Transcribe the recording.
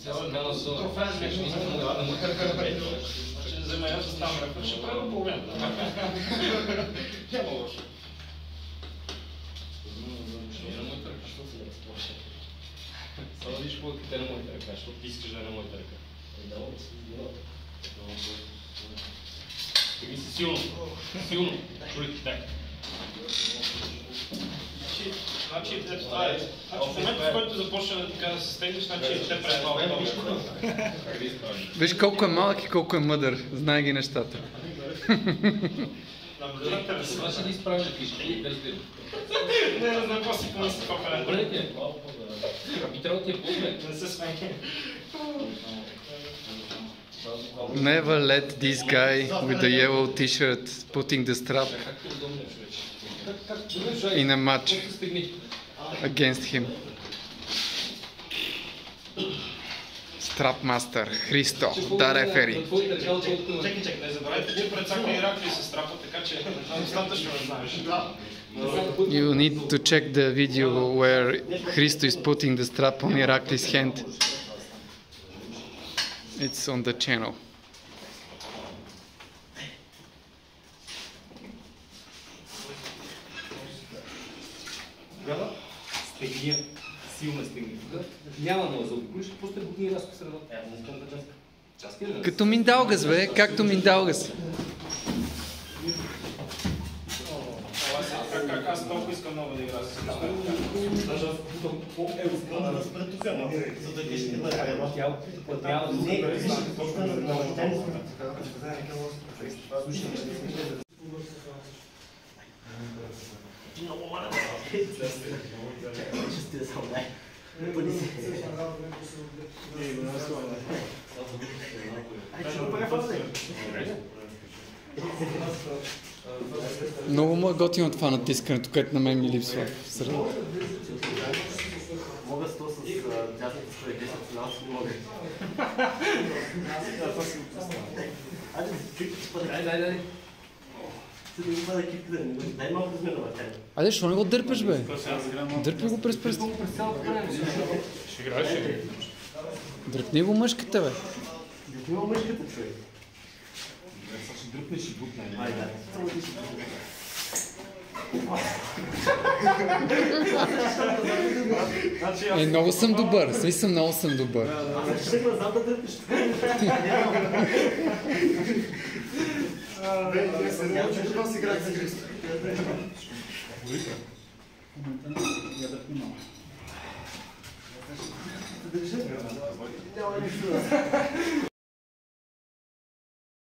Това е смешно. Ще взема я, заставам ръка, ще правя половината. Няма лошо. На моята ръка, що се лъпи? Само виж полките на моята ръка, защото ти искаш да е на моята ръка. Стиги си силно. Силно. Чули, дай. Значи, ето това е. В момента, в който започна да се стегнеш, значи ще предполага. Виж колко е малък и колко е мъдър. Знае ги нещата. Това ще ни изправи да пише. Не знам какво си помисли по-пред. Добре ти е. И трябва да ти е по-добре. Не се смей. Never let this guy with the yellow t-shirt putting the strap in a match against him. Strap master Христо, да рефери. Чекай, не забравяйте, че пред всяка Иракли се страпа, така че достатъчно не знаеш. You need to check the video where Христо is putting the strap on Irakli's hand. It's on the channel. Стегния. Силна стегния. Няма много за обиколиш, просто е бутни и разко средата. Не искам да частка. Частка ли? Като Миндалгас, бе, както Миндалгас. Аз толкова искам много да играя с Даже аз бутам по-елска. Разпред тук, за да ти ще направя. Тя Не, на много мана. Ще да съм дай. Много му е готино това натискането, което на мен ми липсва в среда. Мога с то с дясните свои 10 финанси, не мога. Айде, чуйте, че пъде. Дай. Ти да ги бъде кипка, дай малко размена на тема. Айде, що не го дърпаш, бе? Дърпи го през пръста. Ще играеш ли? Дръпни го мъжката, бе. Дръпни го мъжката, човек. Ще дръпнеш и бутне. Айде, Е, много съм добър. Смисъл, много съм добър. аз ще назад да дръпиш. Не се научи, че това си играе с Христо. Я дръпни малко. Няма нищо.